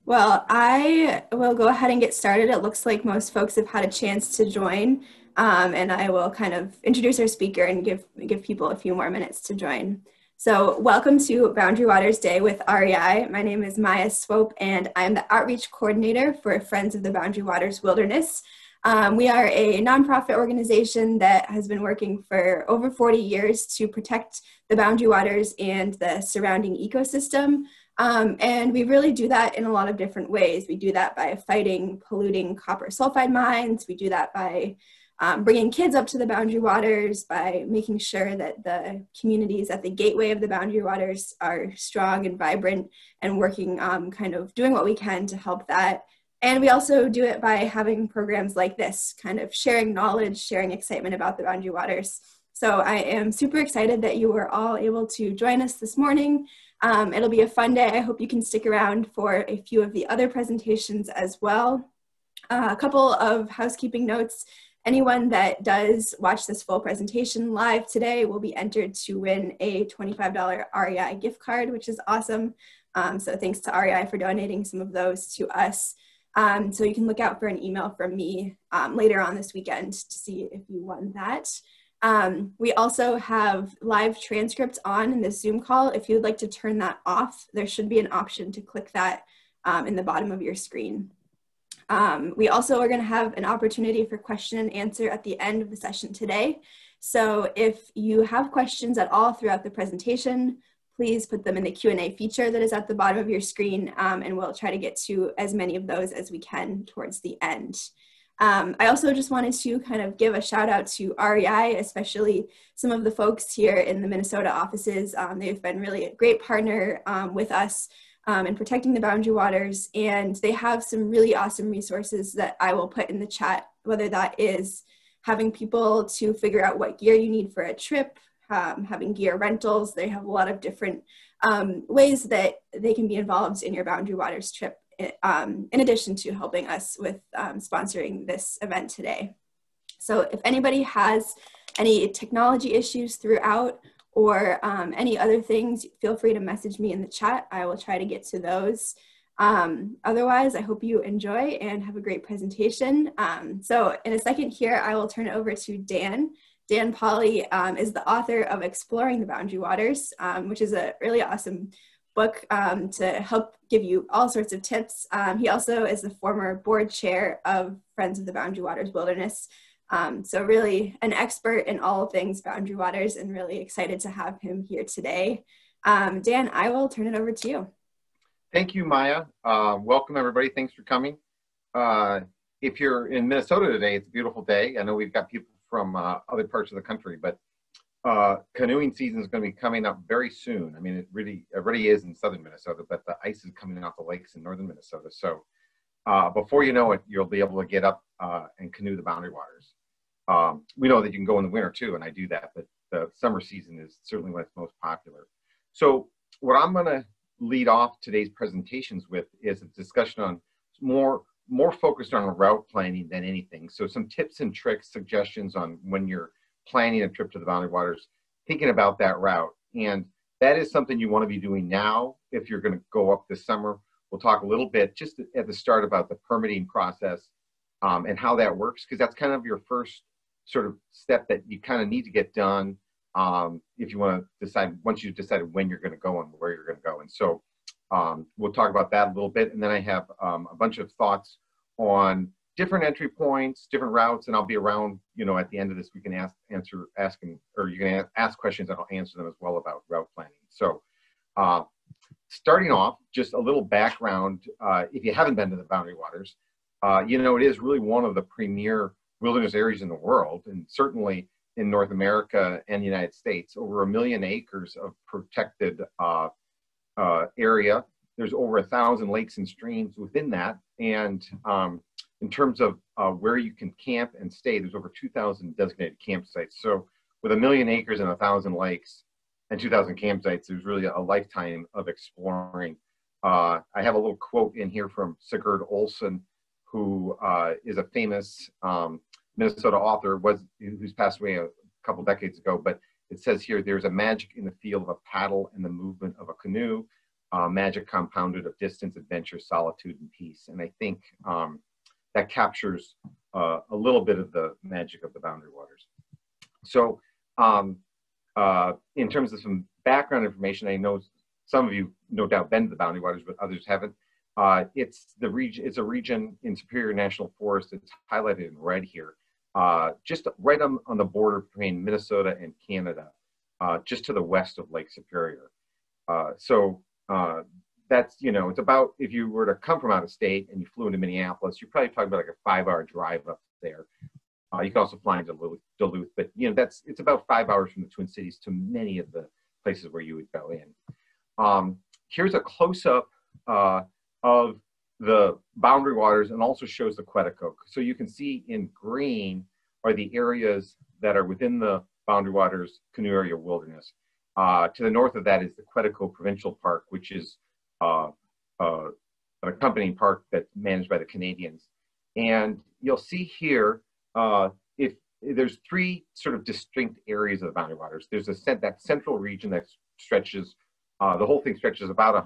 Well, I will go ahead and get started. It looks like most folks have had a chance to join, and I will kind of introduce our speaker and give people a few more minutes to join. So welcome to Boundary Waters Day with REI. My name is Maya Swope, and I'm the Outreach Coordinator for Friends of the Boundary Waters Wilderness. We are a nonprofit organization that has been working for over 40 years to protect the Boundary Waters and the surrounding ecosystem. And we really do that in a lot of different ways. We do that by fighting polluting copper sulfide mines. We do that by bringing kids up to the Boundary Waters, by making sure that the communities at the gateway of the Boundary Waters are strong and vibrant and working, kind of doing what we can to help that. And we also do it by having programs like this, kind of sharing knowledge, sharing excitement about the Boundary Waters. So I am super excited that you were all able to join us this morning. It'll be a fun day. I hope you can stick around for a few of the other presentations as well. A couple of housekeeping notes. Anyone that does watch this full presentation live today will be entered to win a $25 REI gift card, which is awesome. So thanks to REI for donating some of those to us. So you can look out for an email from me later on this weekend to see if you won that. We also have live transcripts on in this Zoom call. If you'd like to turn that off, there should be an option to click that in the bottom of your screen. We also are going to have an opportunity for question and answer at the end of the session today. So if you have questions at all throughout the presentation, please put them in the Q&A feature that is at the bottom of your screen, and we'll try to get to as many of those as we can towards the end. I also just wanted to kind of give a shout out to REI, especially some of the folks here in the Minnesota offices. They've been really a great partner with us in protecting the Boundary Waters, and they have some really awesome resources that I will put in the chat, whether that is having people to figure out what gear you need for a trip, having gear rentals. They have a lot of different ways that they can be involved in your Boundary Waters trip, in addition to helping us with sponsoring this event today. So if anybody has any technology issues throughout or any other things, feel free to message me in the chat. I will try to get to those. Otherwise, I hope you enjoy and have a great presentation. So in a second here, I will turn it over to Dan. Dan Pauly is the author of Exploring the Boundary Waters, which is a really awesome book to help give you all sorts of tips. He also is the former board chair of Friends of the Boundary Waters Wilderness. So really an expert in all things Boundary Waters, and really excited to have him here today. Dan, I will turn it over to you. Thank you, Maya. Welcome, everybody. Thanks for coming. If you're in Minnesota today, it's a beautiful day. I know we've got people from other parts of the country, but canoeing season is going to be coming up very soon. I mean, it already is in southern Minnesota, but the ice is coming off the lakes in northern Minnesota. So before you know it, you'll be able to get up and canoe the Boundary Waters. We know that you can go in the winter too, and I do that, but the summer season is certainly when it's most popular. So what I'm going to lead off today's presentations with is a discussion on more focused on route planning than anything. So some tips and tricks, suggestions on when you're planning a trip to the Boundary Waters, thinking about that route. And that is something you want to be doing now if you're going to go up this summer. We'll talk a little bit just at the start about the permitting process and how that works, because that's kind of your first sort of step that you kind of need to get done if you want to decide, once you've decided when you're going to go and where you're going to go. And so we'll talk about that a little bit. And then I have a bunch of thoughts on different entry points, different routes, and I'll be around, you know, at the end of this. We can you can ask questions and I'll answer them as well about route planning. So starting off, just a little background, if you haven't been to the Boundary Waters, you know, it is really one of the premier wilderness areas in the world, and certainly in North America and the United States. Over 1 million acres of protected area. There's over 1,000 lakes and streams within that. And in terms of where you can camp and stay, there's over 2,000 designated campsites. So with 1 million acres and 1,000 lakes and 2,000 campsites, there's really a lifetime of exploring. I have a little quote in here from Sigurd Olsen, who is a famous Minnesota author, who's passed away a couple decades ago, but it says here, there's a magic in the feel of a paddle and the movement of a canoe. magic compounded of distance, adventure, solitude, and peace. And I think that captures a little bit of the magic of the Boundary Waters. So in terms of some background information, I know some of you no doubt been to the Boundary Waters, but others haven't. It's a region in Superior National Forest. It's highlighted in red here, just right on the border between Minnesota and Canada, just to the west of Lake Superior. That's, it's about, if you were to come from out of state and you flew into Minneapolis, you're probably talking about like a 5-hour drive up there. You can also fly into Duluth, but it's about 5 hours from the Twin Cities to many of the places where you would go in. Here's a close-up of the Boundary Waters, and also shows the Quetico. So you can see in green are the areas that are within the Boundary Waters Canoe Area Wilderness. To the north of that is the Quetico Provincial Park, which is an accompanying park that's managed by the Canadians. And you'll see here, if there's 3 sort of distinct areas of the Boundary Waters. There's that central region that stretches, the whole thing stretches about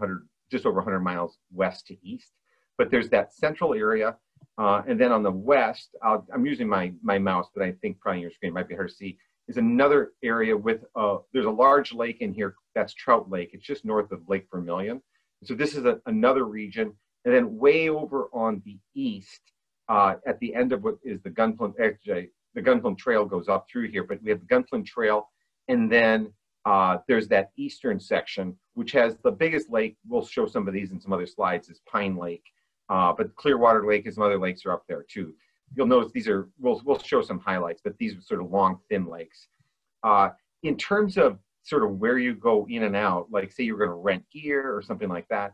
just over 100 miles west to east. But there's that central area, and then on the west, I'm using my mouse, but I think probably on your screen might be hard to see, is another area with, there's a large lake in here, that's Trout Lake. It's just north of Lake Vermilion. So this is another region. And then way over on the east, at the end of what is the Gunflint, actually, the Gunflint Trail goes up through here, but we have the Gunflint Trail, and then there's that eastern section, which has the biggest lake. We'll show some of these in some other slides, is Pine Lake. But Clearwater Lake and some other lakes are up there too. You'll notice these are, we'll show some highlights, but these are sort of long, thin lakes. In terms of sort of where you go in and out, like say you're gonna rent gear or something like that.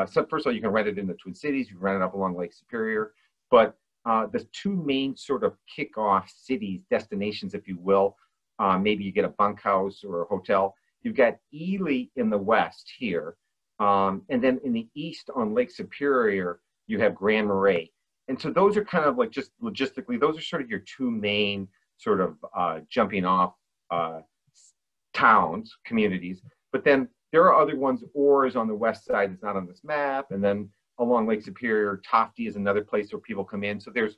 So first of all, you can rent it in the Twin Cities, you can rent it up along Lake Superior, but the 2 main sort of kickoff cities, destinations, if you will, maybe you get a bunkhouse or a hotel. You've got Ely in the west here, and then in the east on Lake Superior, you have Grand Marais. And so those are kind of like, just logistically, those are sort of your 2 main sort of jumping off towns, communities. But then there are other ones. Orr is on the west side, it's not on this map. And then along Lake Superior, Tofty is another place where people come in. So there's,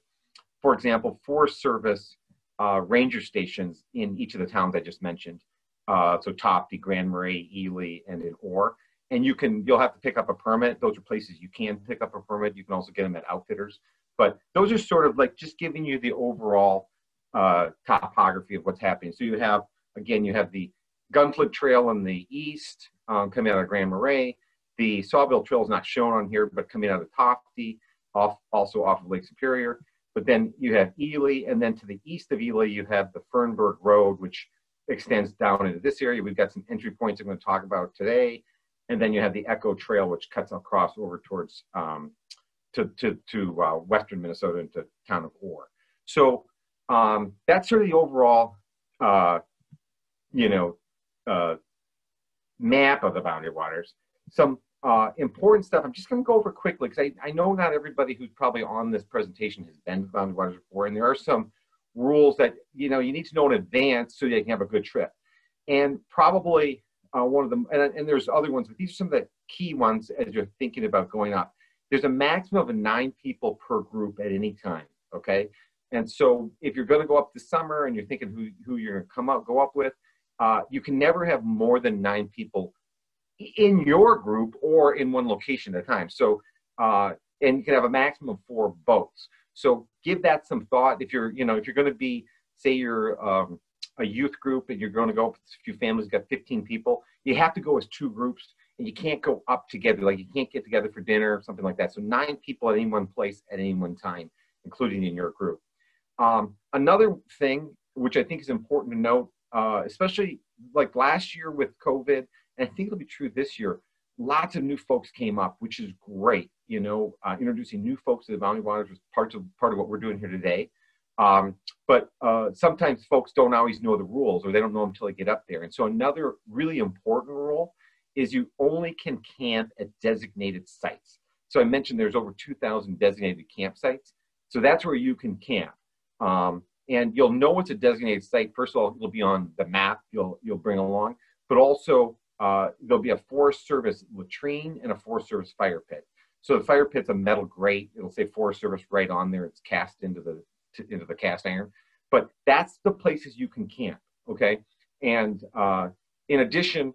for example, Forest Service ranger stations in each of the towns I just mentioned. So Tofty, Grand Marais, Ely, and in Orr. And you'll have to pick up a permit. Those are places you can pick up a permit. You can also get them at outfitters. But those are sort of like just giving you the overall topography of what's happening. So you have, again, you have the Gunflint Trail in the east, coming out of Grand Marais. The Sawbill Trail is not shown on here, but coming out of Tofty, also off of Lake Superior. But then you have Ely, and then to the east of Ely, you have the Fernburg Road, which extends down into this area. We've got some entry points I'm going to talk about today. And then you have the Echo Trail, which cuts across over towards western Minnesota into town of Orr. So that's sort of the overall, map of the Boundary Waters. Some important stuff I'm just going to go over quickly, because I know not everybody who's probably on this presentation has been to Boundary Waters before, and there are some rules that you need to know in advance so that you can have a good trip. And probably one of them, and there's other ones, but these are some of the key ones as you're thinking about going up. There's a maximum of 9 people per group at any time, okay? And so if you're going to go up this summer and you're thinking who you're going to go up with, you can never have more than 9 people in your group or in one location at a time. So, and you can have a maximum of 4 boats. So give that some thought. If you're going to be, say you're a youth group and you're going to go with a few families, got 15 people, you have to go as 2 groups, and you can't go up together. Like you can't get together for dinner or something like that. So 9 people at any one place at any one time, including in your group. Another thing, which I think is important to note, especially like last year with COVID, and I think it'll be true this year, lots of new folks came up, which is great. Introducing new folks to the Boundary Waters was part of what we're doing here today. But sometimes folks don't always know the rules, or they don't know them until they get up there. And so another really important rule is you only can camp at designated sites. So I mentioned there's over 2,000 designated campsites. So that's where you can camp. And you'll know it's a designated site. First of all, it'll be on the map you'll bring along, but also there'll be a Forest Service latrine and a Forest Service fire pit. So the fire pit's a metal grate. It'll say Forest Service right on there. It's cast into the cast iron. But that's the places you can camp, okay? And in addition,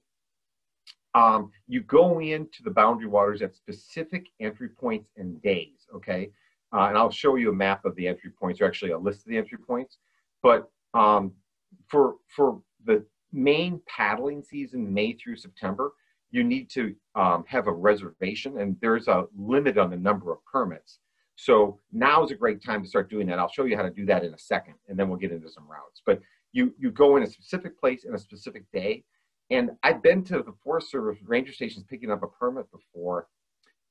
you go into the boundary waters at specific entry points and days, okay? And I'll show you a map of the entry points, or actually a list of the entry points. But for the main paddling season, May through September, you need to have a reservation, and there's a limit on the number of permits. So now is a great time to start doing that. I'll show you how to do that in a second, and then we'll get into some routes. But you go in a specific place in a specific day. And I've been to the Forest Service ranger stations picking up a permit before,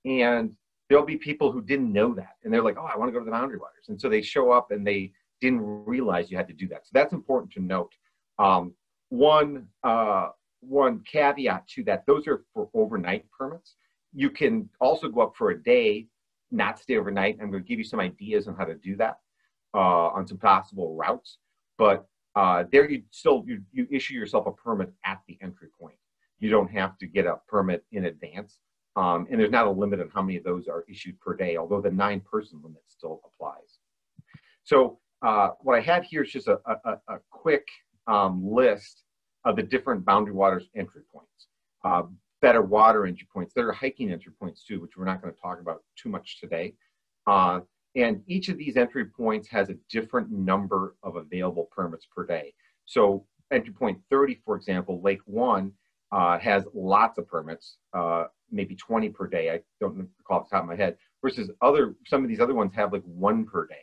and there'll be people who didn't know that. And they're like, oh, I want to go to the boundary waters. And so they show up and they didn't realize you had to do that. So that's important to note. One caveat to that, those are for overnight permits. You can also go up for a day, not stay overnight. I'm going to give you some ideas on how to do that on some possible routes. But there you issue yourself a permit at the entry point. You don't have to get a permit in advance. And there's not a limit on how many of those are issued per day, although the 9-person limit still applies. So what I have here is just a quick list of the different boundary waters entry points. Better water entry points. There are hiking entry points too, which we're not going to talk about too much today. And each of these entry points has a different number of available permits per day. So entry point 30, for example, Lake 1 has lots of permits, maybe 20 per day. I don't recall off the top of my head, versus some of these other ones have like 1 per day.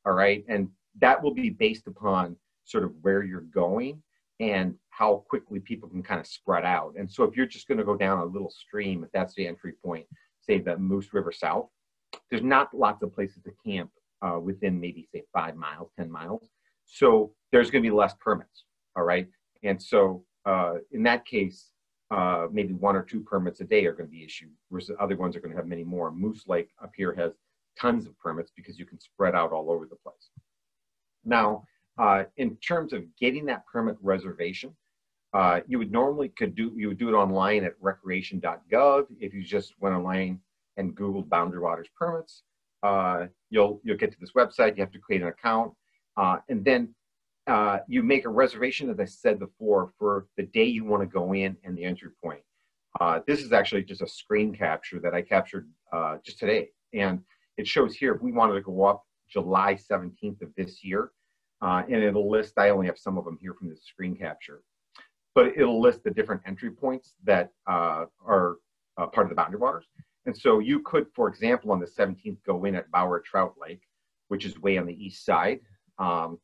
All right. And that will be based upon sort of where you're going and how quickly people can kind of spread out. And so if you're just going to go down a little stream, if that's the entry point, say the Moose River South, there's not lots of places to camp within maybe say 5 miles, 10 miles. So there's going to be less permits. All right. And so in that case, maybe 1 or 2 permits a day are going to be issued, versus other ones are going to have many more. Moose Lake up here has tons of permits because you can spread out all over the place. Now, in terms of getting that permit reservation, you would normally do it online at recreation.gov. If you just went online and Googled boundary waters permits, you'll get to this website. You have to create an account, and then you make a reservation, as I said before, for the day you want to go in and the entry point. This is actually just a screen capture that I captured just today, and it shows here if we wanted to go up July 17th of this year, and it'll list, I only have some of them here from the screen capture, but it'll list the different entry points that are part of the boundary waters. And so you could, for example, on the 17th, go in at Trout Lake, which is way on the east side, and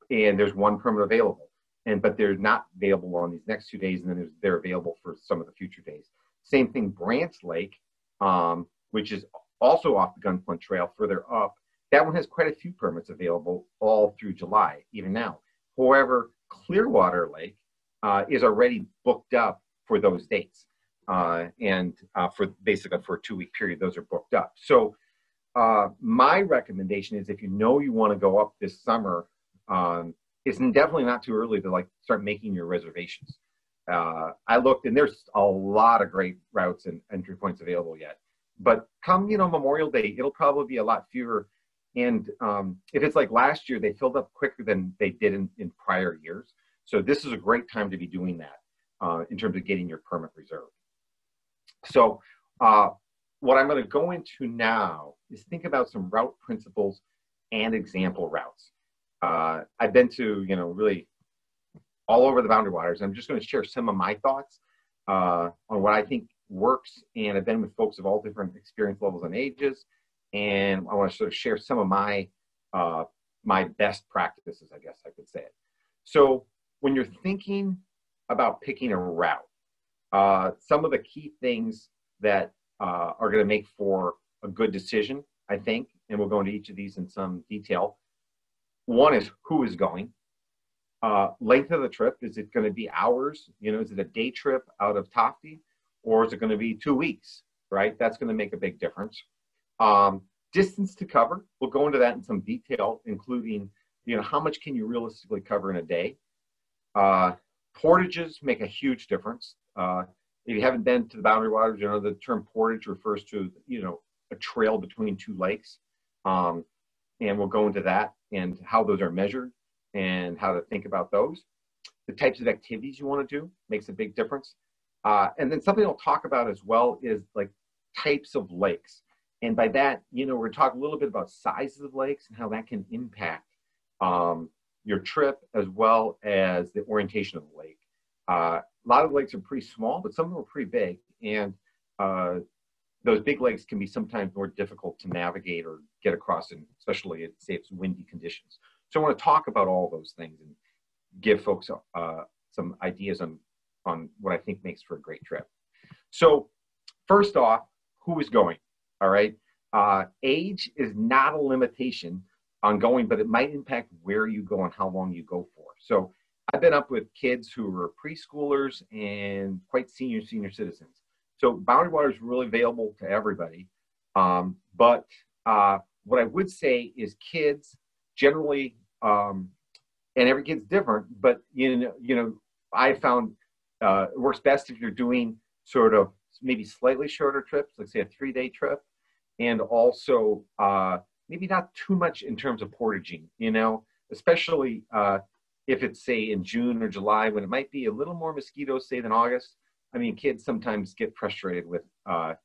there's 1 permit available. But they're not available on these next 2 days, and then they're available for some of the future days. Same thing, Branch Lake, which is also off the Gunflint Trail further up. That one has quite a few permits available all through July, even now. However, Clearwater Lake is already booked up for those dates. For basically for a 2-week period, those are booked up. So my recommendation is, if you know you want to go up this summer, it's definitely not too early to start making your reservations. I looked, and there's a lot of great routes and entry points available yet. But come, Memorial Day, it'll probably be a lot fewer. And if it's like last year, they filled up quicker than they did in prior years. So this is a great time to be doing that in terms of getting your permit reserved. So what I'm going to go into now is think about some route principles and example routes. I've been to, really all over the boundary waters. I'm just going to share some of my thoughts on what I think works. And I've been with folks of all different experience levels and ages. And I want to sort of share some of my my best practices, I guess I could say it. So when you're thinking about picking a route, some of the key things that are going to make for a good decision, I think, and we'll go into each of these in some detail. One is who is going. Length of the trip, is it going to be hours? Is it a day trip out of Tofte, or is it going to be 2 weeks, right? That's going to make a big difference. Distance to cover, we'll go into that in some detail, including, how much can you realistically cover in a day? Portages make a huge difference. if you haven't been to the Boundary Waters, you know the term portage refers to, you know, a trail between two lakes. And we'll go into that and how those are measured and how to think about those. The types of activities you want to do makes a big difference. And then something I'll talk about as well is like types of lakes. And by that, you know, we're going to talk a little bit about sizes of lakes and how that can impact your trip as well as the orientation of the lake. A lot of the lakes are pretty small, but some of them are pretty big. And those big lakes can be sometimes more difficult to navigate or get across, in, especially if, say, it's windy conditions. So I want to talk about all those things and give folks some ideas on what I think makes for a great trip. So first off, who is going? All right. Age is not a limitation on going, but it might impact where you go and how long you go for. So I've been up with kids who are preschoolers and quite senior citizens. So Boundary Waters is really available to everybody. But what I would say is kids generally, and every kid's different, but you know, I found it works best if you're doing sort of maybe slightly shorter trips, like say a 3-day trip, and also maybe not too much in terms of portaging, you know, especially if it's say in June or July when it might be a little more mosquitoes, say, than August. I mean, kids sometimes get frustrated with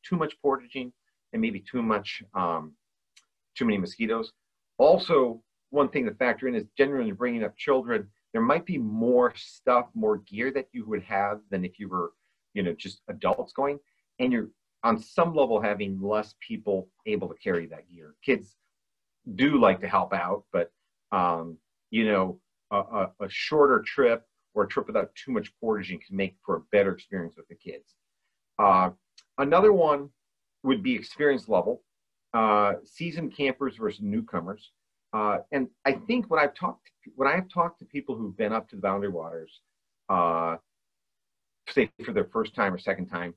too much portaging and maybe too many mosquitoes. Also, one thing to factor in is generally bringing up children, there might be more stuff, more gear that you would have than if you were, you know, just adults going, and you're on some level having less people able to carry that gear. Kids do like to help out, but you know, a shorter trip or a trip without too much portaging can make for a better experience with the kids. Another one would be experience level, seasoned campers versus newcomers. And I think when I've talked to people who've been up to the Boundary Waters, say for their first time or second time,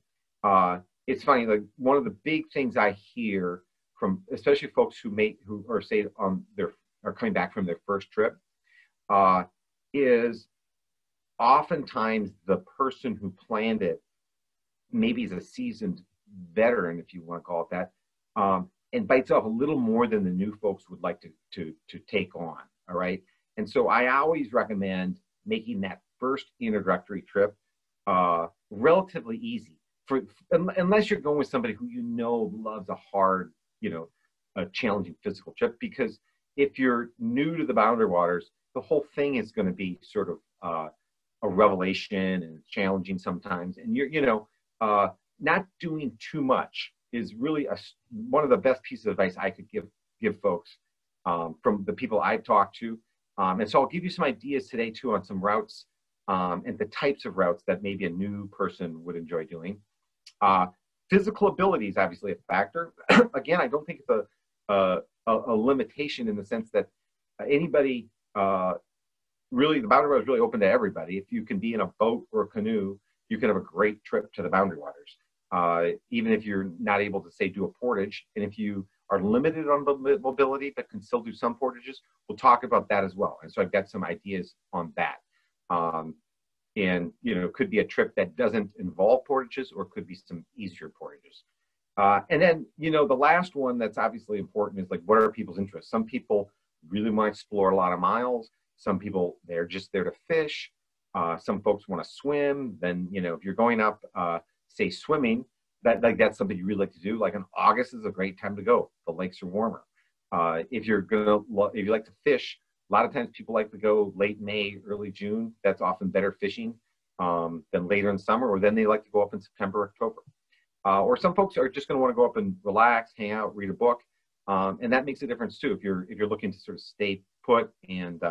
it's funny. Like one of the big things I hear from, especially folks who are say are coming back from their first trip, is oftentimes the person who planned it maybe is a seasoned veteran, if you want to call it that, and bites off a little more than the new folks would like to take on. All right. And so I always recommend making that first introductory trip relatively easy, unless you're going with somebody who you know loves a hard, you know, a challenging physical trip. Because if you're new to the Boundary Waters, the whole thing is going to be sort of a revelation and challenging sometimes. And you know, not doing too much is really one of the best pieces of advice I could give folks from the people I've talked to. And so I'll give you some ideas today too on some routes and the types of routes that maybe a new person would enjoy doing. Physical ability is obviously a factor. Again, I don't think it's a limitation in the sense that anybody, really, the Boundary Waters is really open to everybody. If you can be in a boat or a canoe, you can have a great trip to the Boundary Waters. Even if you're not able to, say, do a portage. And if you are limited on mobility but can still do some portages, we'll talk about that as well. And so I've got some ideas on that. And, you know, it could be a trip that doesn't involve portages, or could be some easier portages. And then, you know, the last one that's obviously important is like, what are people's interests? Some people really want to explore a lot of miles. Some people, they're just there to fish. Some folks want to swim. Then, you know, if you're going up, say, swimming, that's something you really like to do. Like in August is a great time to go. The lakes are warmer. If you like to fish, a lot of times people like to go late May, early June. That's often better fishing than later in summer, or then they like to go up in September, October. Or some folks are just going to want to go up and relax, hang out, read a book. And that makes a difference too if you're looking to sort of stay put and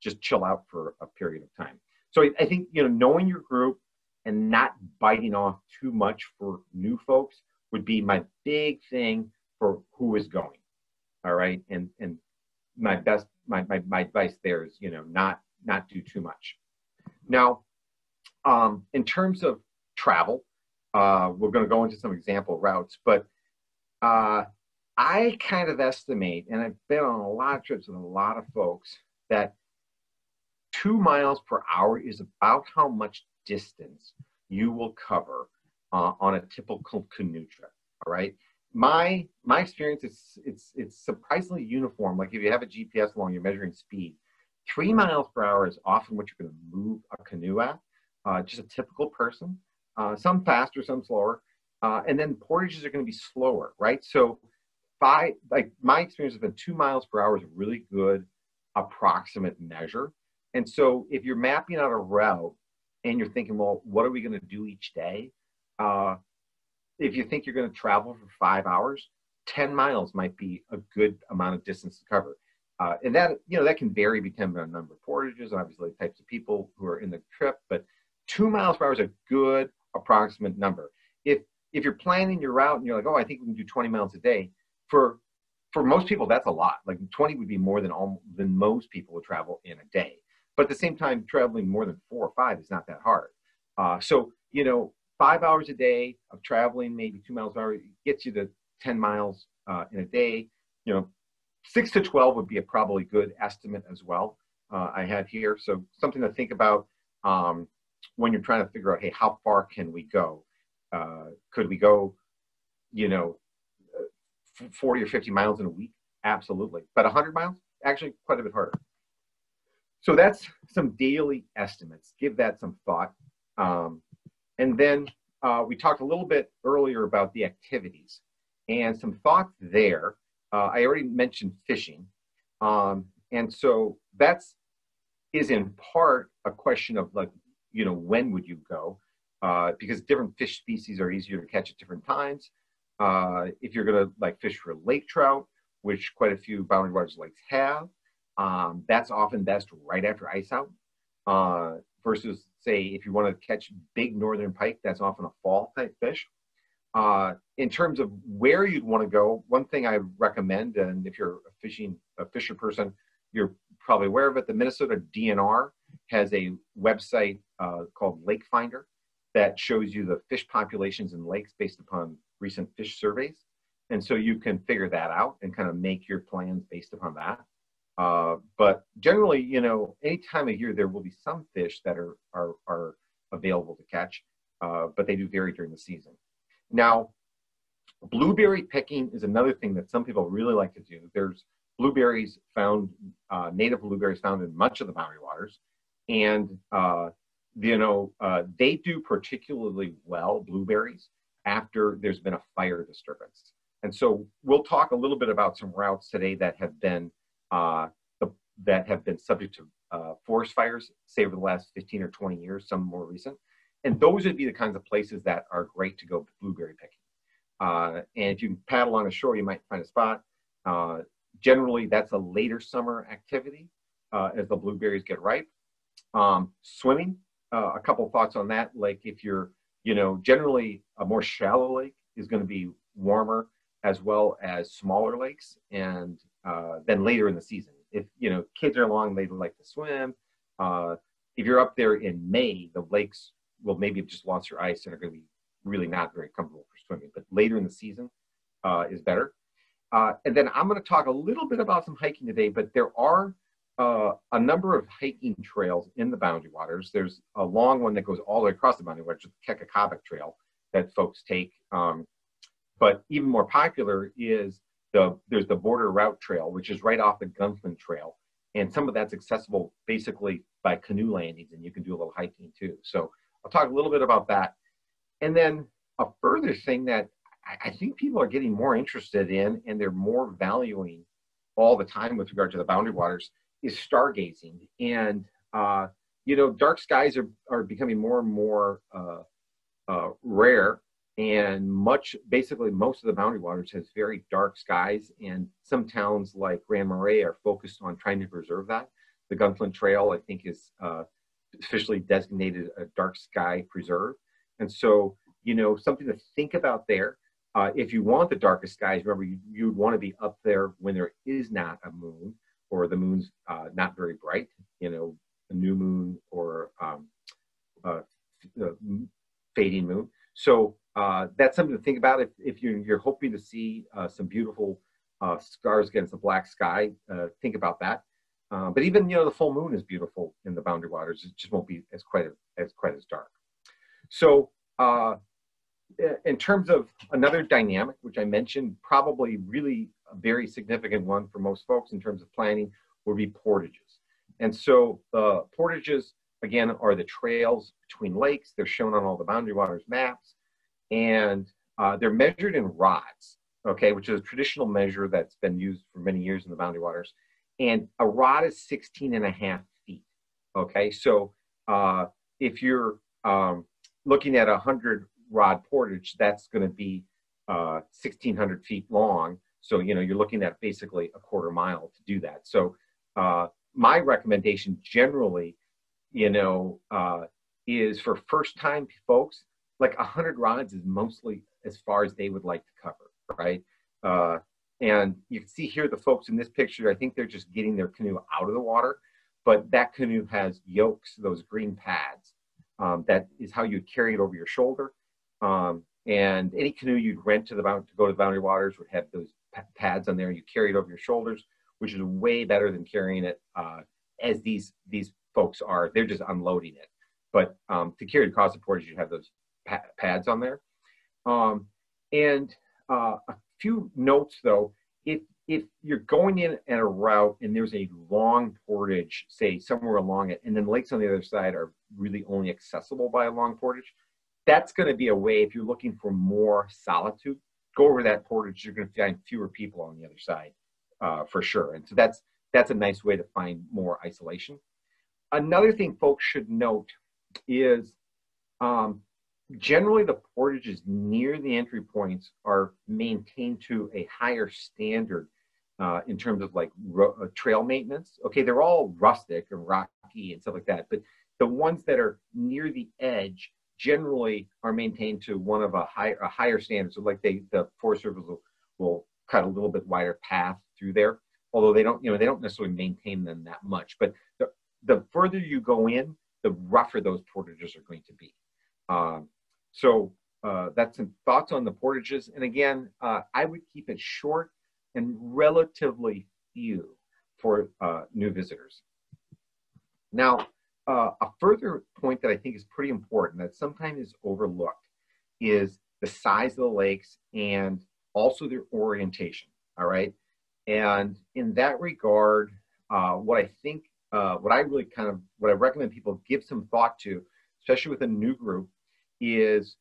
just chill out for a period of time. So I think, you know, knowing your group and not biting off too much for new folks would be my big thing for who is going. All right. And my advice there is, you know, not do too much. Now, in terms of travel, we're going to go into some example routes, but I kind of estimate, and I've been on a lot of trips with a lot of folks, that 2 miles per hour is about how much distance you will cover on a typical canoe trip. All right. My experience is it's surprisingly uniform. Like if you have a GPS along, you're measuring speed. 3 miles per hour is often what you're going to move a canoe at. Just a typical person. Some faster, some slower. And then portages are going to be slower, right? So like my experience has been 2 miles per hour is a really good approximate measure. And so if you're mapping out a route and you're thinking, well, what are we going to do each day? If you think you're going to travel for 5 hours, 10 miles might be a good amount of distance to cover. And that, that can vary depending on the number of portages, obviously the types of people who are in the trip, but 2 miles per hour is a good approximate number. If you're planning your route and you're like, oh, I think we can do 20 miles a day, for most people, that's a lot. Like 20 would be more than most people would travel in a day. But at the same time, traveling more than 4 or 5 is not that hard. So 5 hours a day of traveling, maybe 2 miles an hour, gets you to 10 miles in a day. 6 to 12 would be a probably good estimate as well. I have here. So something to think about when you're trying to figure out, hey, how far can we go? Could we go, 40 or 50 miles in a week? Absolutely. But 100 miles? Actually, quite a bit harder. So that's some daily estimates. Give that some thought. And then we talked a little bit earlier about the activities and some thoughts there. I already mentioned fishing. And so is in part a question of like, when would you go? Because different fish species are easier to catch at different times. If you're going to like fish for lake trout, which quite a few Boundary Waters lakes have, that's often best right after ice out. Versus say, if you want to catch big northern pike, that's often a fall type fish. In terms of where you'd want to go, one thing I recommend, and if you're a fisher person, you're probably aware of it, the Minnesota DNR has a website called Lake Finder that shows you the fish populations in lakes based upon recent fish surveys. And so you can figure that out and kind of make your plans based upon that. But generally, any time of year, there will be some fish that are available to catch, but they do vary during the season. Now, blueberry picking is another thing that some people really like to do. There's blueberries found, native blueberries found in much of the Boundary Waters. And, they do particularly well, blueberries, after there's been a fire disturbance. And so we'll talk a little bit about some routes today that have been subject to forest fires, say over the last 15 or 20 years, some more recent. And those would be the kinds of places that are great to go blueberry picking. And if you paddle on a shore, you might find a spot. Generally, that's a later summer activity as the blueberries get ripe. Swimming, a couple thoughts on that. Like if you're, generally a more shallow lake is going to be warmer, as well as smaller lakes, and then later in the season. If, kids are along, they like to swim. If you're up there in May, the lakes will maybe have just lost their ice and are going to be really not very comfortable for swimming. But later in the season is better. And then I'm going to talk a little bit about some hiking today, but there are a number of hiking trails in the Boundary Waters. There's a long one that goes all the way across the Boundary Waters, the Quetico Trail, that folks take. But even more popular is there's the Border Route Trail, which is right off the Gunflint Trail. And some of that's accessible basically by canoe landings, and you can do a little hiking too. So I'll talk a little bit about that. And then a further thing that I think people are getting more interested in, and they're more valuing all the time with regard to the Boundary Waters, is stargazing. And, dark skies are becoming more and more rare. And basically most of the Boundary Waters has very dark skies, and some towns like Grand Marais are focused on trying to preserve that. The Gunflint Trail, I think, is officially designated a dark sky preserve. And so, something to think about there. If you want the darkest skies, remember, you'd want to be up there when there is not a moon, or the moon's not very bright, a new moon or fading moon. So that's something to think about if you're hoping to see some beautiful stars against the black sky. Think about that. But even the full moon is beautiful in the Boundary Waters. It just won't be quite as dark. So in terms of another dynamic, which I mentioned, probably really a very significant one for most folks in terms of planning, would be portages. And so portages, again, are the trails between lakes. They're shown on all the Boundary Waters maps, and they're measured in rods, okay, which is a traditional measure that's been used for many years in the Boundary Waters. And a rod is 16.5 feet, okay? So if you're looking at a 100-rod portage, that's going to be 1,600 feet long. So, you know, you're looking at basically a quarter mile to do that. So my recommendation generally, you know, is for first-time folks, like 100 rods is mostly as far as they would like to cover, right? And you can see here the folks in this picture, I think they're just getting their canoe out of the water, but that canoe has yokes, those green pads. That is how you'd carry it over your shoulder. And any canoe you'd rent to go to the Boundary Waters would have those pads on there. You carry it over your shoulders, which is way better than carrying it as these folks are. They're just unloading it. But to carry it across the portage, you have those pads on there. And a few notes though, if you're going in at a route and there's a long portage, say somewhere along it, and then lakes on the other side are really only accessible by a long portage, that's going to be a way, if you're looking for more solitude, go over that portage, you're going to find fewer people on the other side for sure. And so that's a nice way to find more isolation. Another thing folks should note is generally the portages near the entry points are maintained to a higher standard in terms of like trail maintenance. Okay, they're all rustic and rocky and stuff like that, but the ones that are near the edge generally are maintained to one of a higher standard. So like the Forest Service will cut a little bit wider path through there, although they don't necessarily maintain them that much. But the further you go in, the rougher those portages are going to be. So that's some thoughts on the portages. And again, I would keep it short and relatively few for new visitors. Now, a further point that I think is pretty important that sometimes is overlooked is the size of the lakes and also their orientation, all right? And in that regard, what I recommend people give some thought to, especially with a new group, is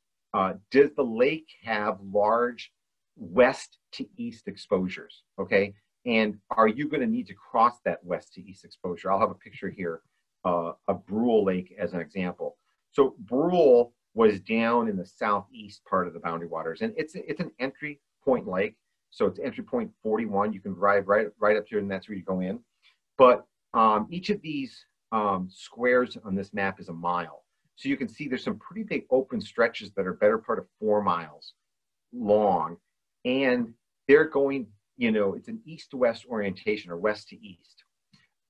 does the lake have large west to east exposures, okay? And are you going to need to cross that west to east exposure? I'll have a picture here of Brule Lake as an example. So Brule was down in the southeast part of the Boundary Waters, and it's an entry point lake. So it's entry point 41. You can drive right up here, and that's where you go in. But each of these squares on this map is a mile. So you can see there's some pretty big open stretches that are better part of 4 miles long. And they're going, you know, it's an east to west orientation or west to east.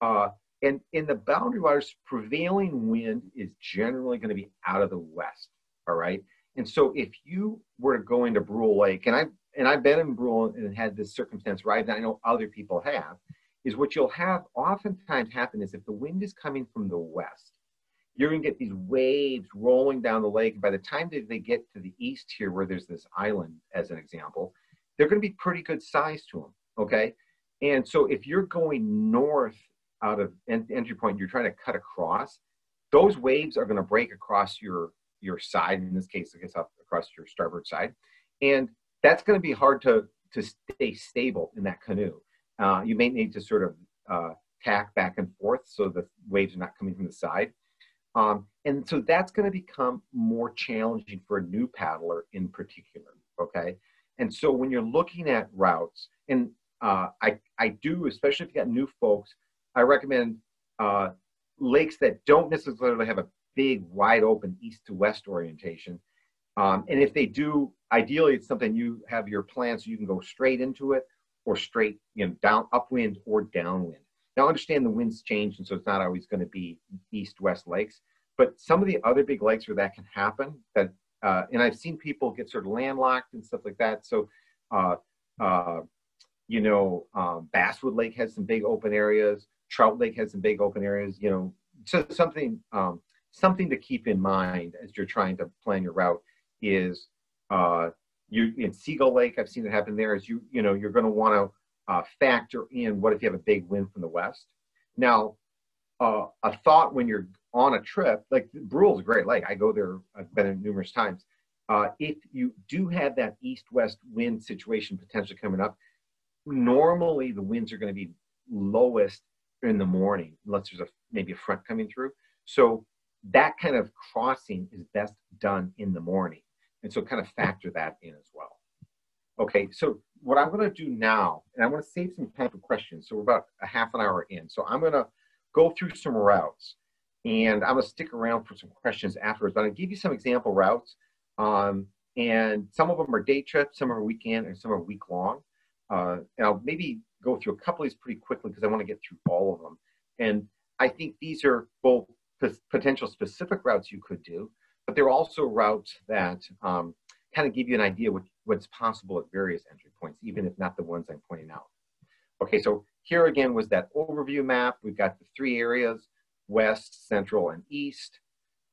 And in the Boundary Waters, prevailing wind is generally going to be out of the west, all right? And so if you were to go into Brule Lake, and I've been in Brule and had this circumstance where I know other people have, is what you'll have oftentimes happen is if the wind is coming from the west, you're going to get these waves rolling down the lake. And by the time they get to the east here, where there's this island, as an example, they're going to be pretty good size to them, okay? And so if you're going north out of entry point, you're trying to cut across, those waves are going to break across your side, in this case, I guess across your starboard side. And that's going to be hard to stay stable in that canoe. You may need to sort of tack back and forth so the waves are not coming from the side. And so that's going to become more challenging for a new paddler in particular, okay? And so when you're looking at routes, and I do, especially if you got new folks, I recommend lakes that don't necessarily have a big, wide open east to west orientation. And if they do, ideally it's something you have your plan so you can go straight into it or straight, you know, down upwind or downwind. Now understand the winds change, and so it's not always going to be east-west lakes, but some of the other big lakes where that can happen, that and I've seen people get sort of landlocked and stuff like that. So, you know, Basswood Lake has some big open areas. Trout Lake has some big open areas. You know, so something to keep in mind as you're trying to plan your route is In Seagull Lake, I've seen it happen there, is you're going to want to factor in what if you have a big wind from the west. Now, a thought when you're on a trip, like Brule's a great lake. I go there, I've been there numerous times. If you do have that east-west wind situation potentially coming up, normally the winds are going to be lowest in the morning, unless there's maybe a front coming through. So that kind of crossing is best done in the morning. And so kind of factor that in as well. Okay, so what I'm going to do now, and I want to save some time for questions. So we're about a half an hour in. So I'm going to go through some routes, and I'm going to stick around for some questions afterwards. But I'll give you some example routes. And some of them are day trips, some are weekend, and some are week long. And I'll maybe go through a couple of these pretty quickly because I want to get through all of them. And I think these are both potential specific routes you could do, but they're also routes that kind of give you an idea what's possible at various entry points, even if not the ones I'm pointing out. Okay, so here again was that overview map. We've got the three areas, west, central, and east.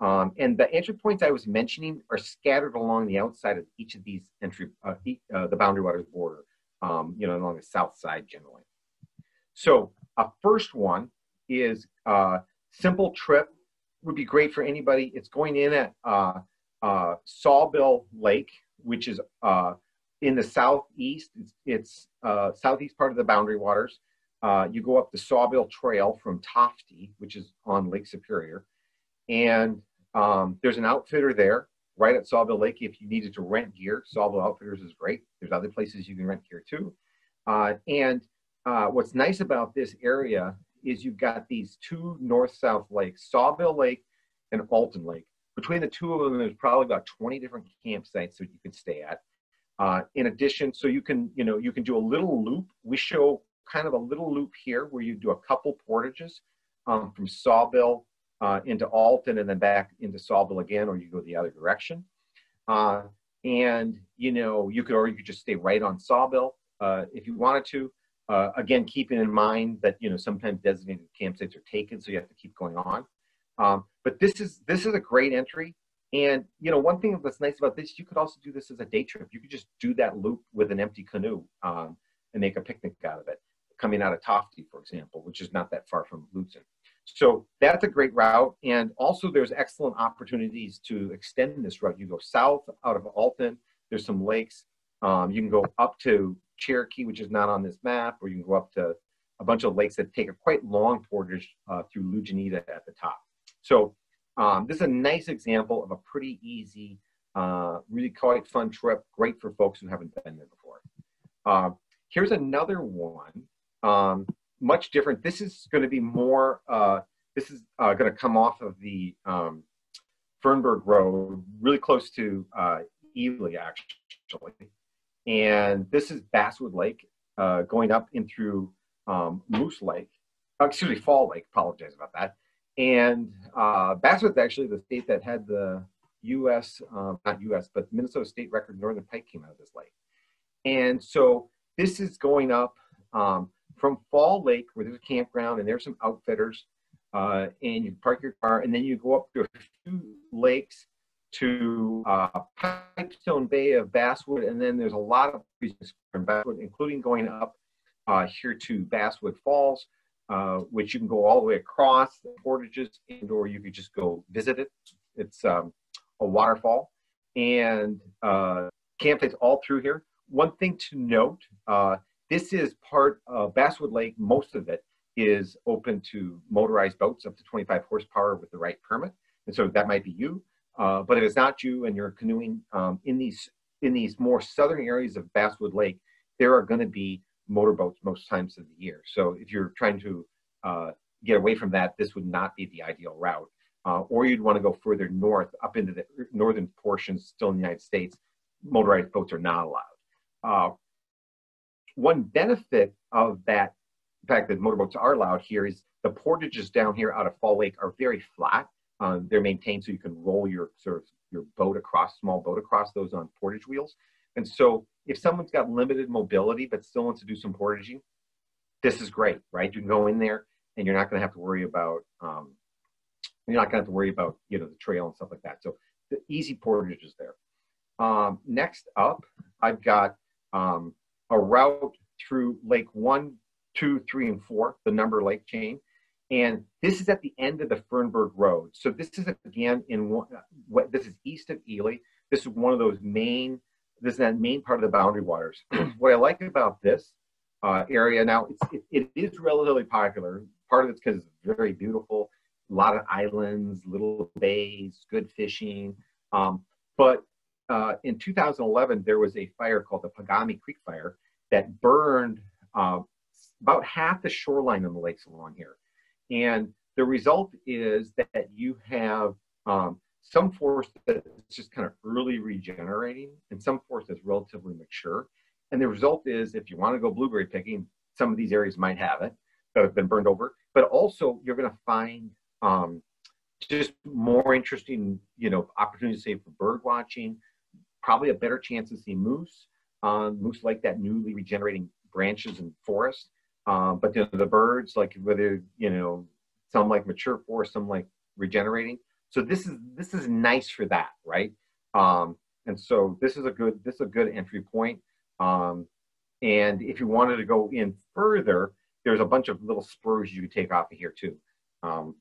And the entry points I was mentioning are scattered along the outside of each of these the Boundary Waters border, along the south side generally. So a first one is simple trip, would be great for anybody. It's going in at Sawbill Lake, which is in the southeast. It's southeast part of the Boundary Waters. You go up the Sawbill Trail from Tofty, which is on Lake Superior. And there's an outfitter there right at Sawbill Lake if you needed to rent gear. Sawbill Outfitters is great. There's other places you can rent gear too. What's nice about this area is you've got these two north-south lakes, Sawbill Lake and Alton Lake. Between the two of them, there's probably about 20 different campsites that you can stay at. In addition, so you can do a little loop. We show kind of a little loop here where you do a couple portages from Sawbill into Alton and then back into Sawbill again, or you go the other direction. You could just stay right on Sawbill if you wanted to. Again, keeping in mind that sometimes designated campsites are taken, so you have to keep going on. But this is a great entry. And one thing that's nice about this, you could also do this as a day trip. You could just do that loop with an empty canoe and make a picnic out of it, coming out of Tofty, for example, which is not that far from Lutzen. So that's a great route. And also there's excellent opportunities to extend this route. You go south out of Alton, there's some lakes. You can go up to Cherokee, which is not on this map, or you can go up to a bunch of lakes that take a quite long portage through Lujanita at the top. So this is a nice example of a pretty easy, really quite fun trip, great for folks who haven't been there before. Here's another one, much different. This is going to be more, this is going to come off of the Fernberg Road, really close to Ely, actually. And this is Basswood Lake, going up in through Moose Lake, Fall Lake, apologize about that. And Basswood's actually the state that had the not US, but Minnesota state record Northern Pike came out of this lake. And so this is going up from Fall Lake, where there's a campground and there's some outfitters, and you park your car, and then you go up to a few lakes to Pipestone Bay of Basswood, and then there's a lot of reasons in Basswood, including going up here to Basswood Falls, which you can go all the way across the Portages, or you could just go visit it. It's a waterfall, and campsites all through here. One thing to note, this is part of Basswood Lake. Most of it is open to motorized boats up to 25 horsepower with the right permit, and so that might be you. But if it's not you and you're canoeing in these more southern areas of Basswood Lake, there are going to be motorboats most times of the year. So if you're trying to get away from that, this would not be the ideal route. Or you'd want to go further north, up into the northern portions, still in the United States. Motorized boats are not allowed. One benefit of that, the fact that motorboats are allowed here, is the portages down here out of Fall Lake are very flat. They're maintained so you can roll your boat across, small boat across those on portage wheels. And so if someone's got limited mobility but still wants to do some portaging, this is great, right? You can go in there and you're not going to have to worry about the trail and stuff like that. So the easy portage is there. Next up, I've got a route through Lake 1, 2, 3, and 4, the Number Lake chain. And this is at the end of the Fernberg Road. So this is again this is east of Ely. This is one of those this is that main part of the Boundary Waters. What I like about this area now, it is relatively popular. Part of it's because it's very beautiful, a lot of islands, little bays, good fishing. But in 2011, there was a fire called the Pagami Creek Fire that burned about half the shoreline of the lakes along here. And the result is that you have some forest that's just kind of early regenerating and some forest that's relatively mature. And the result is, if you want to go blueberry picking, some of these areas might have it that have been burned over. But also, you're going to find just more interesting, opportunities, say, for bird watching. Probably a better chance to see moose. Moose like that newly regenerating branches and forest. But the birds, like whether some like mature forest, some like regenerating. So this is nice for that, right? And so this is a good entry point. And if you wanted to go in further, there's a bunch of little spurs you could take off of here too.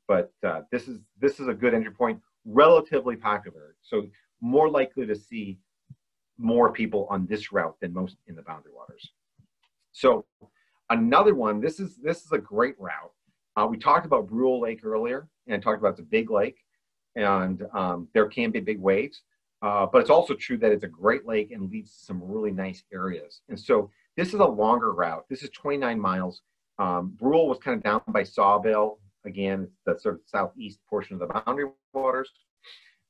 But this is a good entry point, relatively popular. So more likely to see more people on this route than most in the Boundary Waters. So another one, this is a great route. We talked about Brule Lake earlier, and I talked about the big lake, and there can be big waves. But it's also true that it's a great lake and leads to some really nice areas. And so this is a longer route. This is 29 miles. Brule was kind of down by Sawbill. Again, the sort of southeast portion of the Boundary Waters.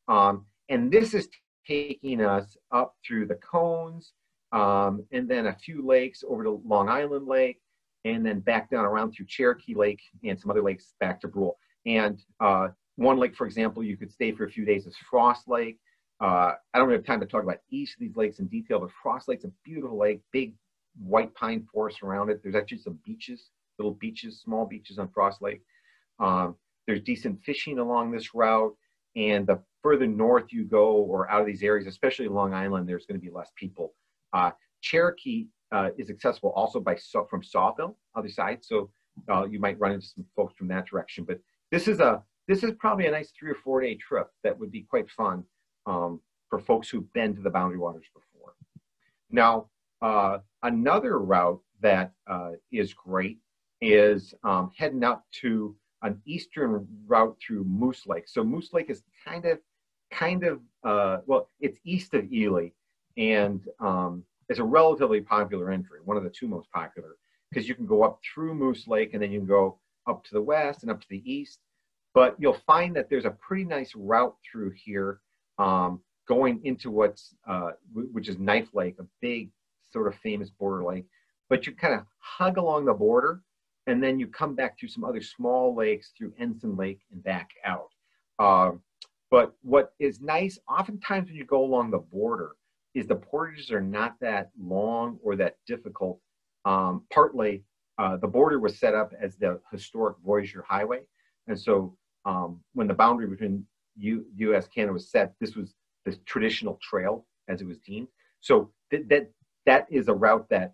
And this is taking us up through the Cones, and then a few lakes over to Long Island Lake, and then back down around through Cherokee Lake and some other lakes back to Brule. And one lake, for example, you could stay for a few days is Frost Lake. I don't have time to talk about each of these lakes in detail, but Frost Lake's a beautiful lake, big white pine forest around it. There's actually some beaches, little beaches, small beaches on Frost Lake. There's decent fishing along this route. And the further north you go or out of these areas, especially Long Island, there's going to be less people. Cherokee is accessible also from Sawbill, other side. So you might run into some folks from that direction. But this is probably a nice 3 or 4 day trip that would be quite fun for folks who've been to the Boundary Waters before. Now, another route that is great is heading up to an eastern route through Moose Lake. So Moose Lake is kind of well, it's east of Ely, and it's a relatively popular entry, one of the two most popular, because you can go up through Moose Lake and then you can go up to the west and up to the east. But you'll find that there's a pretty nice route through here going into which is Knife Lake, a big sort of famous border lake. But you kind of hug along the border, and then you come back through some other small lakes through Ensign Lake and back out. But what is nice, oftentimes when you go along the border, is the portages are not that long or that difficult. Partly, the border was set up as the historic Voyager Highway. And so when the boundary between U.S. Canada was set, this was the traditional trail as it was deemed. So that is a route that,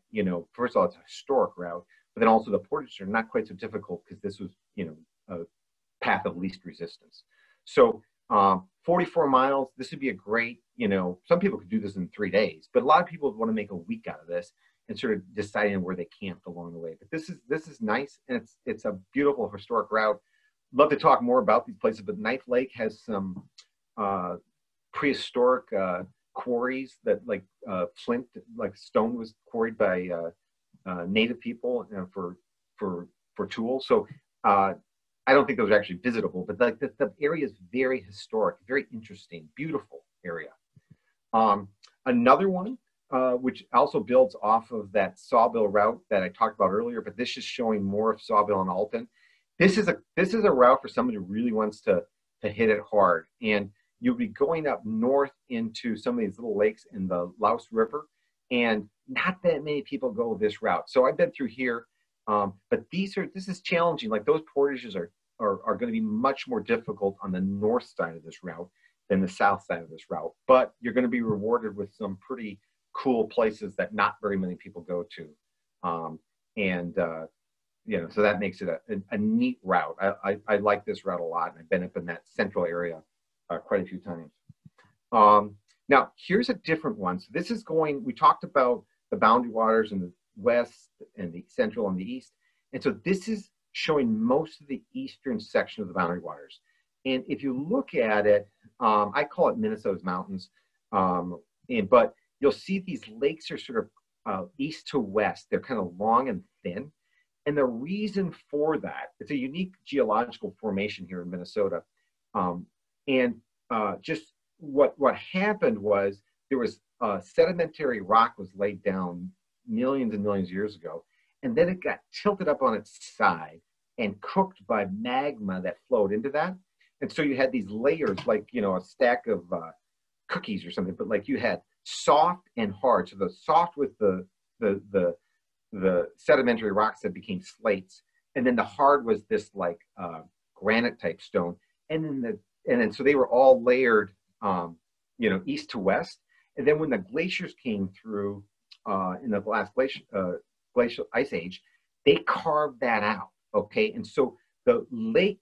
first of all, it's a historic route, but then also the portages are not quite so difficult because this was, a path of least resistance. So 44 miles, this would be a great, some people could do this in 3 days, but a lot of people want to make a week out of this and sort of deciding where they camped along the way. But this is nice, and it's a beautiful historic route. Love to talk more about these places, but Knife Lake has some prehistoric quarries that flint, like stone was quarried by native people for tools. So I don't think those are actually visitable, but the area is very historic, very interesting, beautiful area. Another one, which also builds off of that Sawbill route that I talked about earlier, but this is showing more of Sawbill and Alton. This is a route for somebody who really wants to hit it hard. And you'll be going up north into some of these little lakes in the Louse River, and not that many people go this route. So I've been through here, but this is challenging. Like those portages are going to be much more difficult on the north side of this route. than the south side of this route. But you're going to be rewarded with some pretty cool places that not very many people go to. You know, so that makes it a neat route. I like this route a lot, and I've been up in that central area quite a few times. Now, here's a different one. So this is going, we talked about the boundary waters in the west and the central and the east. And so this is showing most of the eastern section of the boundary waters. And if you look at it, I call it Minnesota's mountains, but you'll see these lakes are sort of east to west. They're kind of long and thin. And the reason for that, it's a unique geological formation here in Minnesota. Just what happened was there was sedimentary rock was laid down millions and millions of years ago, and then it got tilted up on its side and cooked by magma that flowed into that. And so you had these layers, like, you know, a stack of cookies or something, but like you had soft and hard. So the soft with the sedimentary rocks that became slates, and then the hard was this like granite type stone, and then so they were all layered, you know, east to west. And then when the glaciers came through in the last glacial ice age, they carved that out. Okay, and so the lake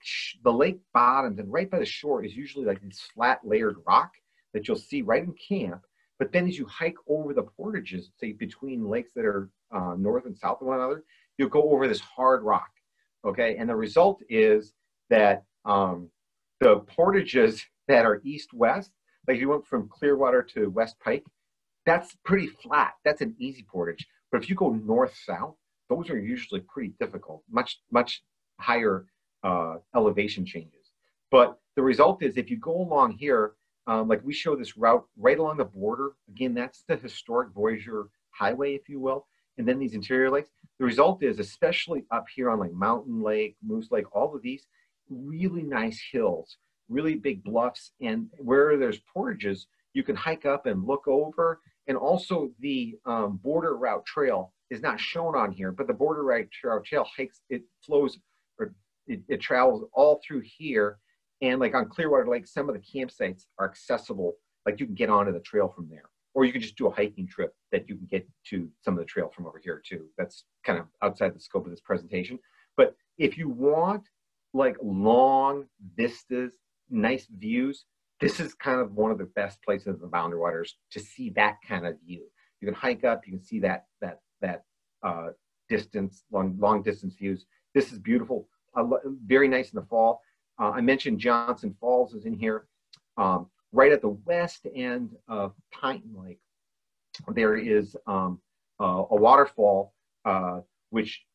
bottoms and right by the shore is usually like this flat layered rock that you'll see right in camp. But then as you hike over the portages, say between lakes that are north and south of one another, you'll go over this hard rock. Okay, and the result is that the portages that are east-west, like you went from Clearwater to West Pike, that's pretty flat. That's an easy portage. But if you go north-south, those are usually pretty difficult, much higher elevation changes. But the result is if you go along here, like we show this route right along the border, again, that's the historic Voyager highway, if you will, and then these interior lakes. The result is, especially up here on like Mountain Lake, Moose Lake, all of these, really nice hills, really big bluffs, and where there's portages, you can hike up and look over. And also the border route trail is not shown on here, but the border route trail hikes, it flows, or it travels all through here. And like on Clearwater Lake, some of the campsites are accessible, like you can get onto the trail from there. Or you can just do a hiking trip that you can get to some of the trail from over here too. That's kind of outside the scope of this presentation. But if you want like long vistas, nice views, this is kind of one of the best places in the boundary waters to see that kind of view. You can hike up, you can see that distance, long distance views. This is beautiful, very nice in the fall. I mentioned Johnson Falls is in here. Right at the west end of Pine Lake, there is a waterfall, which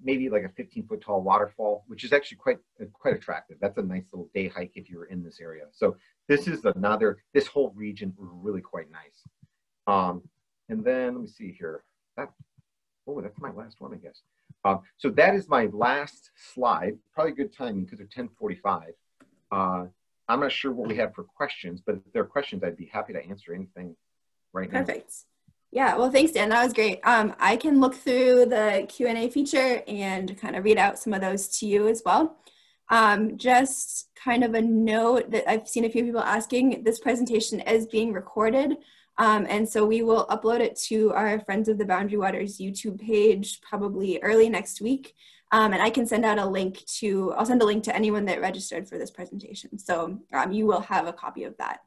maybe like a 15-foot tall waterfall, which is actually quite attractive. That's a nice little day hike if you're in this area. So this is this whole region is really quite nice. And then let me see here. That's my last one, I guess. So that is my last slide. Probably good timing because they're 10:45. I'm not sure what we have for questions, but if there are questions, I'd be happy to answer anything right now. Perfect. Yeah, well, thanks, Dan. That was great. I can look through the Q&A feature and kind of read out some of those to you as well. Just kind of a note that I've seen a few people asking, this presentation is being recorded. And so we will upload it to our Friends of the Boundary Waters YouTube page probably early next week. And I can send out a link I'll send a link to anyone that registered for this presentation. So you will have a copy of that.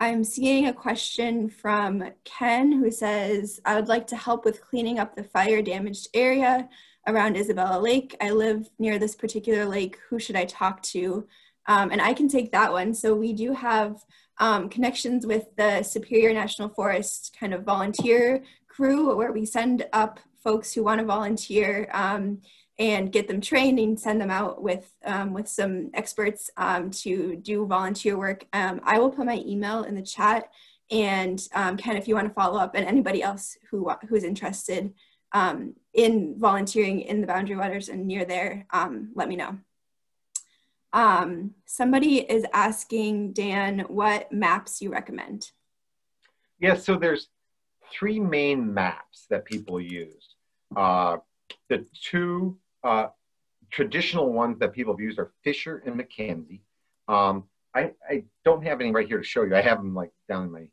I'm seeing a question from Ken who says, I would like to help with cleaning up the fire damaged area around Isabella Lake. I live near this particular lake. Who should I talk to? And I can take that one. So we do have connections with the Superior National Forest kind of volunteer crew where we send up folks who want to volunteer and get them trained and send them out with some experts to do volunteer work. I will put my email in the chat, and Ken, if you want to follow up, and anybody else who's interested in volunteering in the Boundary Waters and near there, let me know. Somebody is asking, Dan, what maps you recommend? Yeah, so there's 3 main maps that people use. The 2 traditional ones that people have used are Fisher and Mackenzie. I don't have any right here to show you. I have them like down in my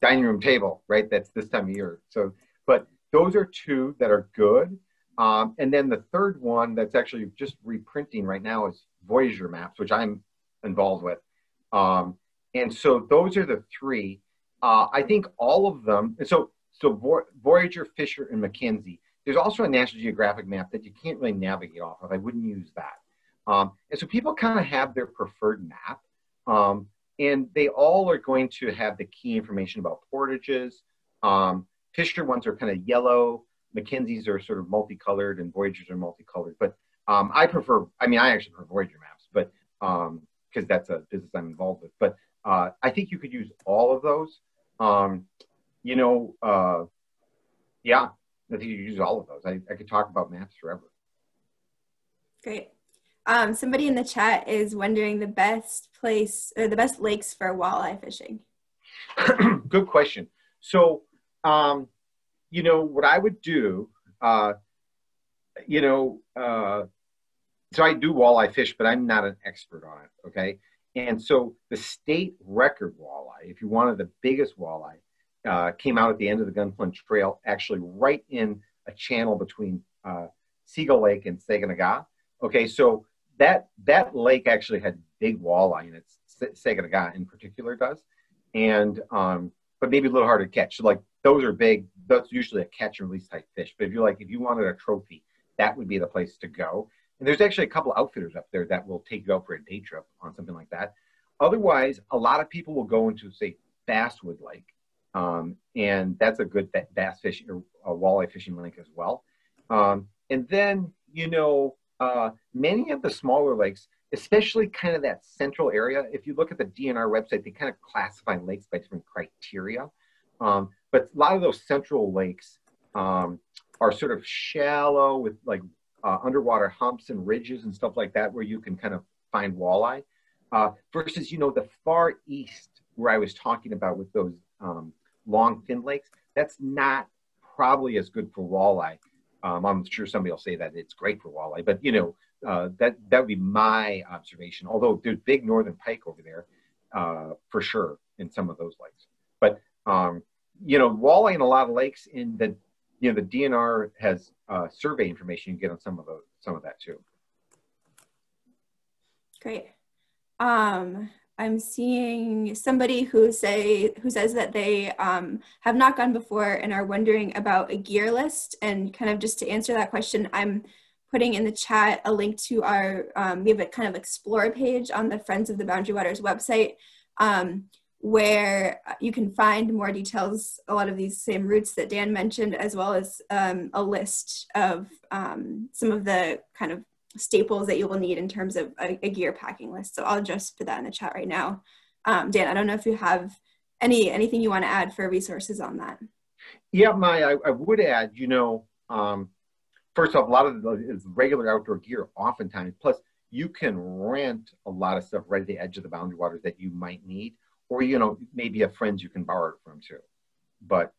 dining room table, right? That's this time of year. So, but those are two that are good. And then the third one that's actually just reprinting right now is Voyager Maps, which I'm involved with. And so those are the three. I think all of them, so Voyager, Fisher, and Mackenzie. There's also a National Geographic map that you can't really navigate off of. I wouldn't use that. And so people kind of have their preferred map. And they all are going to have the key information about portages. Fisher ones are kind of yellow. Mackenzie's are sort of multicolored, and Voyagers are multicolored. But I actually prefer Voyager Maps, but because that's a business I'm involved with. But I think you could use all of those. Yeah, I think you use all of those. I could talk about maps forever. Great. Somebody in the chat is wondering the best place or the best lakes for walleye fishing. Good question. So, what I would do, so I do walleye fish, but I'm not an expert on it, okay? And so the state record walleye, if you wanted the biggest walleye, came out at the end of the Gunflint Trail, actually right in a channel between Seagull Lake and Saginaw. Okay, so that lake actually had big walleye in it. Saginaw in particular does, and but maybe a little harder to catch. So like those are big. That's usually a catch and release type fish. But if you wanted a trophy, that would be the place to go. And there's actually a couple of outfitters up there that will take you out for a day trip on something like that. Otherwise, a lot of people will go into, say, Basswood Lake. And that's a good bass fishing or walleye fishing lake as well. And then, many of the smaller lakes, especially kind of that central area, if you look at the DNR website, they kind of classify lakes by different criteria. But a lot of those central lakes are sort of shallow with like underwater humps and ridges and stuff like that where you can kind of find walleye. Versus, the far east where I was talking about with those long, thin lakes, that's not probably as good for walleye. I'm sure somebody will say that it's great for walleye, but that would be my observation. Although there's big northern pike over there, for sure, in some of those lakes. But walleye in a lot of lakes in the the DNR has survey information you can get on some of that too. Great. I'm seeing somebody who says that they have not gone before and are wondering about a gear list. And kind of just to answer that question, I'm putting in the chat a link to our, we have a kind of explore page on the Friends of the Boundary Waters website, where you can find more details, a lot of these same routes that Dan mentioned, as well as a list of some of the kind of staples that you will need in terms of a gear packing list. So I'll just put that in the chat right now. Dan, I don't know if you have anything you want to add for resources on that. Yeah, I would add, first off, a lot of the regular outdoor gear oftentimes, plus you can rent a lot of stuff right at the edge of the Boundary Waters that you might need, or, maybe have friends you can borrow it from too. But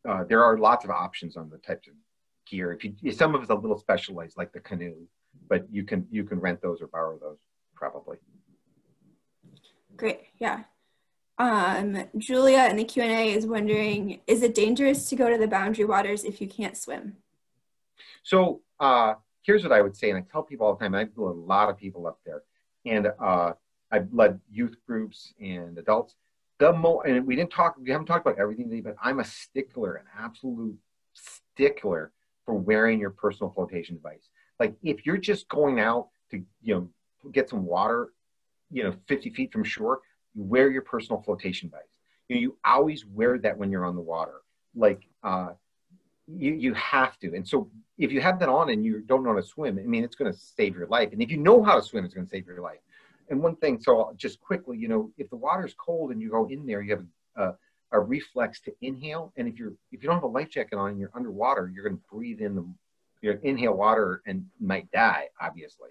there are lots of options on the types of gear. Some of it's a little specialized, like the canoe, but you can rent those or borrow those probably. Great, yeah. Julia in the Q&A is wondering, is it dangerous to go to the Boundary Waters if you can't swim? So here's what I would say, and I tell people all the time, I've led a lot of people up there, and I've led youth groups and adults. And we haven't talked about everything today, but I'm a stickler, an absolute stickler for wearing your personal flotation device. Like if you're just going out to, get some water, 50 feet from shore, you wear your personal flotation device. You always wear that when you're on the water. Like you have to. And so if you have that on and you don't know how to swim, it's going to save your life. And if you know how to swim, it's going to save your life. And one thing, so just quickly, if the water's cold and you go in there, you have a reflex to inhale. And if you don't have a life jacket on and you're underwater, you're going to breathe in inhale water and might die, obviously.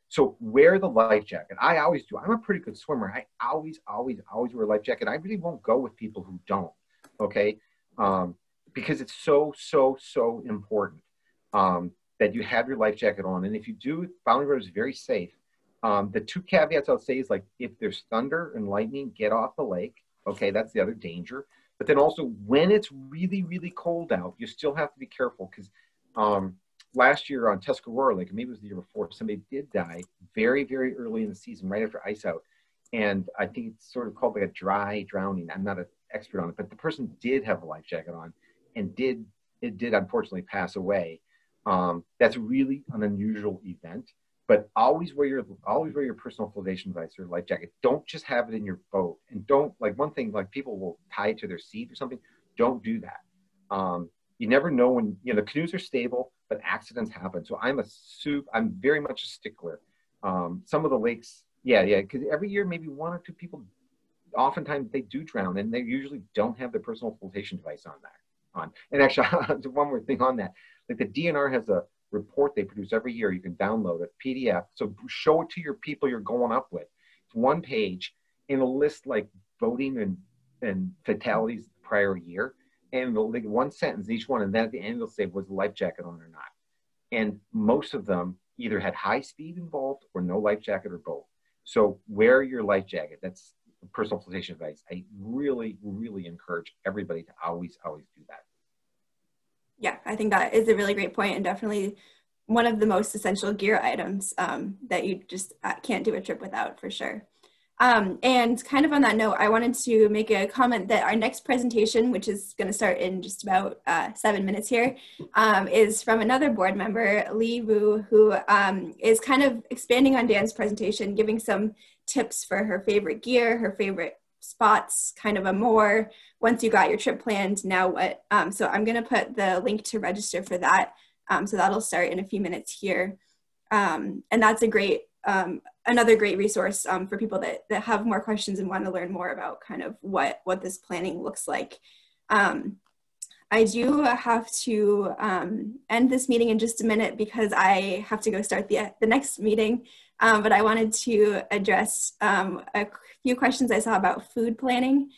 So wear the life jacket. I always do. I'm a pretty good swimmer. I always wear a life jacket. I really won't go with people who don't, okay? Because it's so important that you have your life jacket on. And if you do, Boundary Waters is very safe. The two caveats I'll say is like, if there's thunder and lightning, get off the lake. Okay, that's the other danger. But then also when it's really, really cold out, you still have to be careful because last year on Tuscarora Lake, maybe it was the year before, somebody did die very, very early in the season, right after ice out. And I think it's sort of called like a dry drowning. I'm not an expert on it, but the person did have a life jacket on and did unfortunately pass away. That's really an unusual event. But always wear your personal flotation device or life jacket. Don't just have it in your boat. And don't, like, one thing, like, people will tie it to their seat or something. Don't do that. You never know when, the canoes are stable, but accidents happen. So I'm very much a stickler. Some of the lakes, because every year maybe one or two people, oftentimes they do drown, and they usually don't have their personal flotation device on. And actually, one more thing on that, like the DNR has a report they produce every year. You can download it, PDF. So show it to your people you're going up with. It's one page, and it'll list like voting and fatalities the prior year, and it'll like one sentence each one, and then at the end it'll say was the life jacket on or not. And most of them either had high speed involved or no life jacket or both. So wear your life jacket. That's personal flotation advice. I really, really encourage everybody to always do that. Yeah, I think that is a really great point, and definitely one of the most essential gear items that you just can't do a trip without, for sure. And kind of on that note, I wanted to make a comment that our next presentation, which is going to start in just about 7 minutes here, is from another board member, Lee Wu, who is kind of expanding on Dan's presentation, giving some tips for her favorite gear, her favorite spots, kind of a more, once you got your trip planned, now what? So I'm going to put the link to register for that. So that'll start in a few minutes here. And that's a great, another great resource for people that have more questions and want to learn more about kind of what this planning looks like. I do have to end this meeting in just a minute because I have to go start the next meeting. But I wanted to address a few questions I saw about food planning,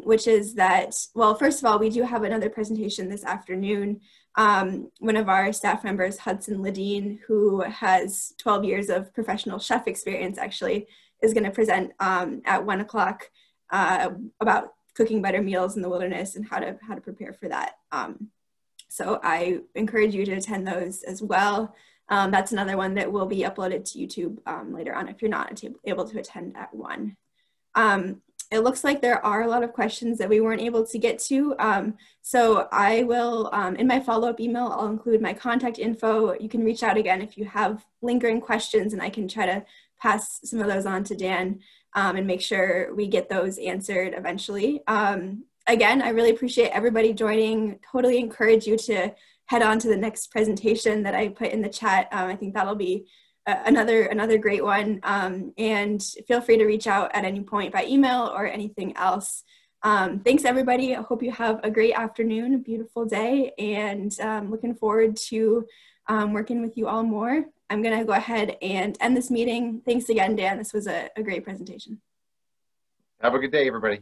which is that, well, first of all, we do have another presentation this afternoon. One of our staff members, Hudson Ladine, who has 12 years of professional chef experience, actually, is going to present at 1 o'clock about cooking better meals in the wilderness and how to prepare for that. So I encourage you to attend those as well. That's another one that will be uploaded to YouTube later on if you're not able to attend at 1. It looks like there are a lot of questions that we weren't able to get to. So I will, in my follow-up email, I'll include my contact info. You can reach out again if you have lingering questions, and I can try to pass some of those on to Dan and make sure we get those answered eventually. Again, I really appreciate everybody joining. Totally encourage you to head on to the next presentation that I put in the chat. I think that'll be another great one. And feel free to reach out at any point by email or anything else. Thanks everybody. I hope you have a great afternoon, a beautiful day, and looking forward to working with you all more. I'm gonna go ahead and end this meeting. Thanks again, Dan. This was a great presentation. Have a good day, everybody.